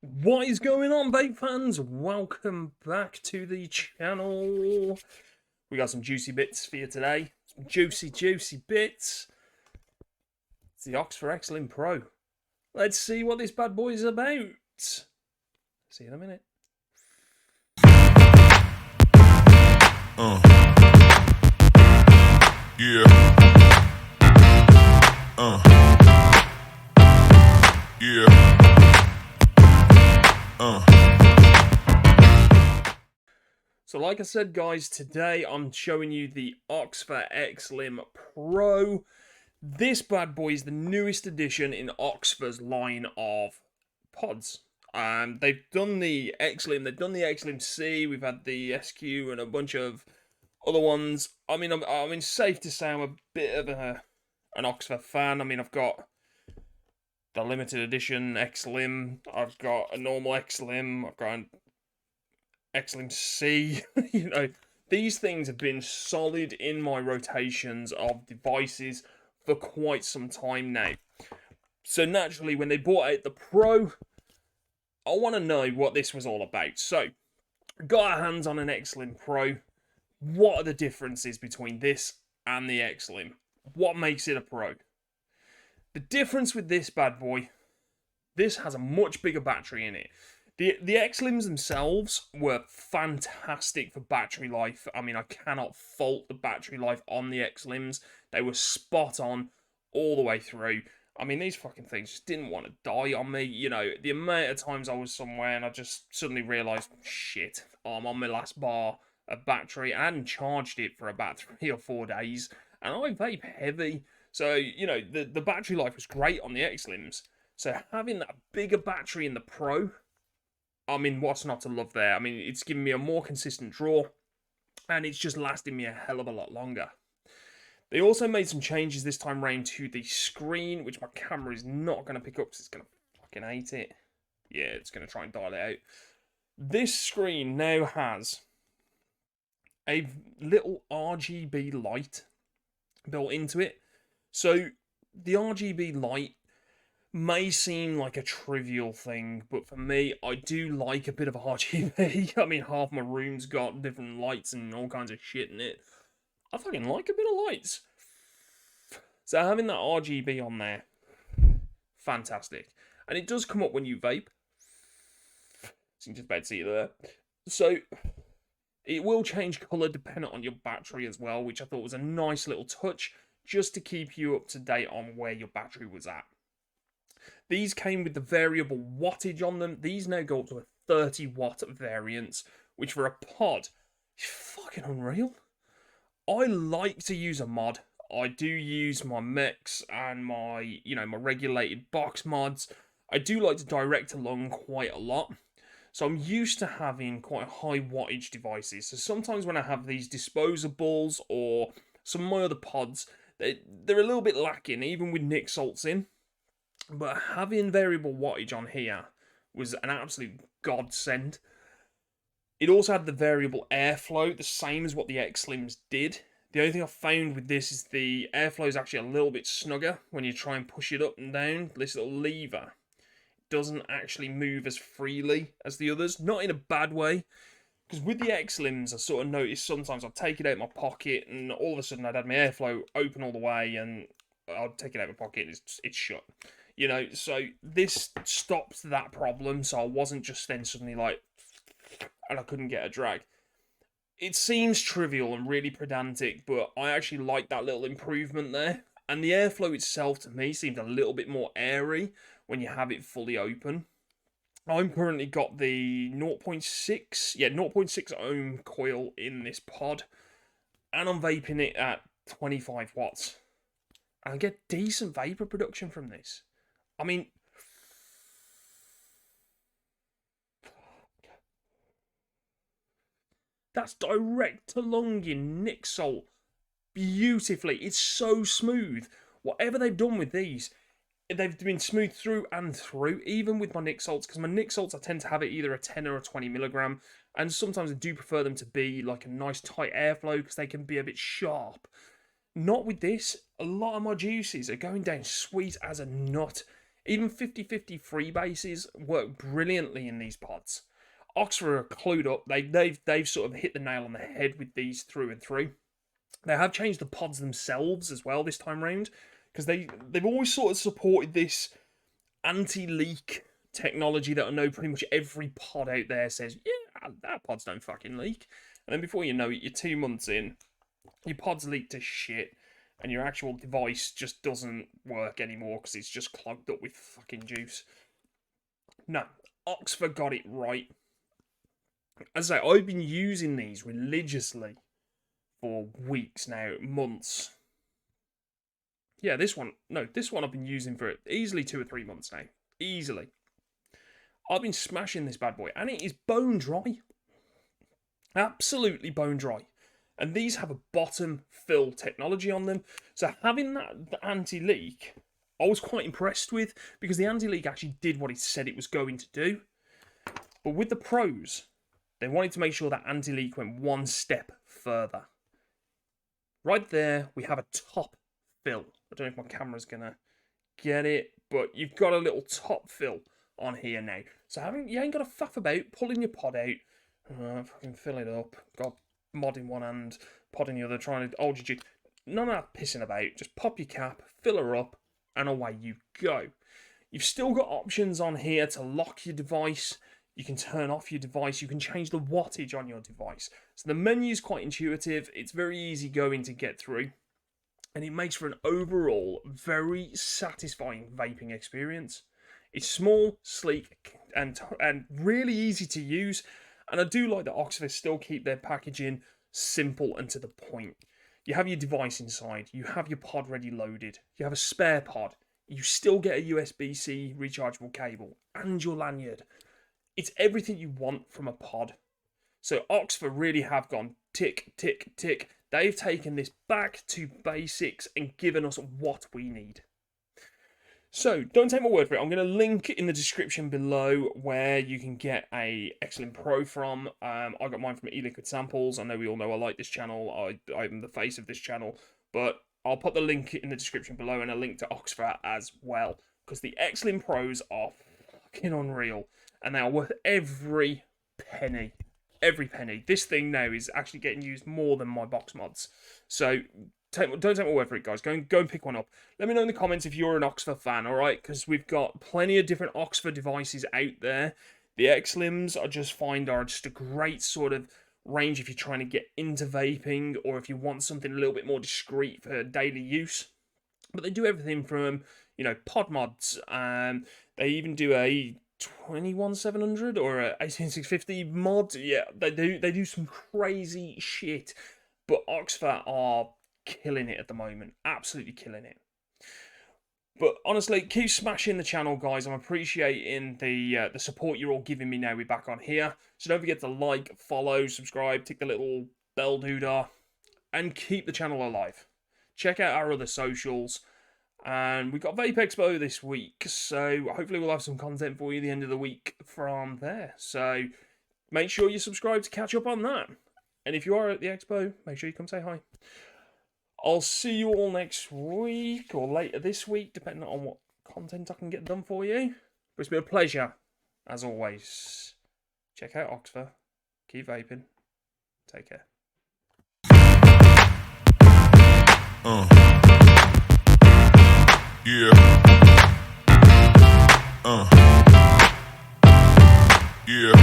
What is going on, vape fans? Welcome back to the channel. We got some juicy bits for you today. Some juicy bits. It's the OXVA XLIM Pro. Let's see what this bad boy is about. See you in a minute. Yeah. Yeah. So like I said, guys, today I'm showing you the OXVA XLIM Pro. This bad boy is the newest addition in OXVA's line of pods. They've done the XLIM, they've done the XLIM C, we've had the SQ and a bunch of other ones. I mean, safe to say I'm a bit of an OXVA fan. I mean, I've got the limited edition XLIM, I've got a normal XLIM, I've got an XLIM C. You know, these things have been solid in my rotations of devices for quite some time now. So naturally, when they brought out the Pro, I want to know what this was all about. So, got our hands on an XLIM Pro. What are the differences between this and the XLIM? What makes it a Pro? The difference with this bad boy, this has a much bigger battery in it. The XLIMs themselves were fantastic for battery life. I mean, I cannot fault the battery life on the XLIMs. They were spot on all the way through. I mean, these fucking things just didn't want to die on me. You know, the amount of times I was somewhere and I just suddenly realised, shit, I'm on my last bar of battery. I hadn't charged it for about 3 or 4 days. And I vape heavy. So, you know, the battery life was great on the XLIMs. So having that bigger battery in the Pro, I mean, what's not to love there? I mean, it's giving me a more consistent draw, and it's just lasting me a hell of a lot longer. They also made some changes this time round to the screen, which my camera is not going to pick up because it's going to fucking hate it. Yeah, it's going to try and dial it out. This screen now has a little RGB light built into it. So the RGB light may seem like a trivial thing, but for me, I do like a bit of RGB. I mean, half my room's got different lights and all kinds of shit in it. I fucking like a bit of lights. So having that RGB on there, fantastic. And it does come up when you vape. So you can just about see it there. So it will change colour depending on your battery as well, which I thought was a nice little touch, just to keep you up to date on where your battery was at. These came with the variable wattage on them. These now go up to a 30 watt variance, which for a pod is fucking unreal. I like to use a mod. I do use my mechs and my, my regulated box mods. I do like to direct along quite a lot. So I'm used to having quite high wattage devices. So sometimes when I have these disposables or some of my other pods, they're a little bit lacking, even with Nick salts in. But having variable wattage on here was an absolute godsend. It also had the variable airflow, the same as what the XLIMs did. The only thing I found with this is the airflow is actually a little bit snugger when you try and push it up and down. This little lever doesn't actually move as freely as the others. Not in a bad way. Because with the XLIMs, I sort of noticed sometimes I'd take it out of my pocket and all of a sudden I'd have my airflow open all the way and I'd take it out of my pocket and it's shut. You know, so this stops that problem, so I wasn't just then suddenly like, and I couldn't get a drag. It seems trivial and really pedantic, but I actually like that little improvement there. And the airflow itself, to me, seems a little bit more airy when you have it fully open. I'm currently got the 0.6 ohm coil in this pod, and I'm vaping it at 25 watts. And I get decent vapor production from this. I mean, that's direct to lung in Nick salt beautifully. It's so smooth. Whatever they've done with these, they've been smooth through and through, even with my Nick salts, because my Nick salts, I tend to have it either a 10 or a 20 milligram, and sometimes I do prefer them to be like a nice tight airflow because they can be a bit sharp. Not with this. A lot of my juices are going down sweet as a nut. Even 50-50 freebases work brilliantly in these pods. Oxford are clued up. They've sort of hit the nail on the head with these through and through. They have changed the pods themselves as well this time round, because they've always sort of supported this anti-leak technology that I know pretty much every pod out there says, yeah, our pods don't fucking leak. And then before you know it, you're 2 months in, your pods leak to shit, and your actual device just doesn't work anymore because it's just clogged up with fucking juice. No, Oxford got it right. As I say, I've been using these religiously for weeks now, months. Yeah, this one I've been using for easily 2 or 3 months now. Easily. I've been smashing this bad boy, and it is bone dry. Absolutely bone dry. And these have a bottom fill technology on them. So having that anti-leak, I was quite impressed with, because the anti-leak actually did what it said it was going to do. But with the pros, they wanted to make sure that anti-leak went one step further. Right there, we have a top fill. I don't know if my camera's going to get it, but you've got a little top fill on here now. So you ain't got to faff about pulling your pod out. Fucking fill it up. Got mod in one hand, pod in the other, trying to hold your juice. None of that pissing about. Just pop your cap, fill her up, and away you go. You've still got options on here to lock your device. You can turn off your device. You can change the wattage on your device. So the menu is quite intuitive. It's very easy going to get through. And it makes for an overall very satisfying vaping experience. It's small, sleek, and really easy to use. And I do like that Oxford still keep their packaging simple and to the point. You have your device inside. You have your pod ready loaded. You have a spare pod. You still get a USB-C rechargeable cable and your lanyard. It's everything you want from a pod. So Oxford really have gone tick, tick, tick. They've taken this back to basics and given us what we need. So, don't take my word for it. I'm going to link in the description below where you can get a XLIM Pro from. I got mine from eLiquid Samples. I know we all know I like this channel. I'm the face of this channel. But I'll put the link in the description below and a link to Oxford as well. Because the XLIM Pros are fucking unreal. And they are worth every penny. Every penny. This thing now is actually getting used more than my box mods. So don't take my word for it, guys. Go and pick one up. Let me know in the comments if you're an Oxford fan, alright? Because we've got plenty of different Oxford devices out there. The XLIMs I just find are just a great sort of range if you're trying to get into vaping, or if you want something a little bit more discreet for daily use. But they do everything from, pod mods. They even do a 21700 or a 18650 mod. Yeah, they do some crazy shit. But Oxford are killing it at the moment. Absolutely killing it. But honestly, keep smashing the channel, guys. I'm appreciating the support you're all giving me now we're back on here. So don't forget to like, follow, subscribe, tick the little bell doodah, and keep the channel alive. Check out our other socials. And we got Vape Expo this week, so hopefully we'll have some content for you at the end of the week from there. So make sure you subscribe to catch up on that. And if you are at the expo, make sure you come say hi. I'll see you all next week, or later this week, depending on what content I can get done for you. But it's been a pleasure, as always. Check out Oxford. Keep vaping. Take care. Yeah. Yeah.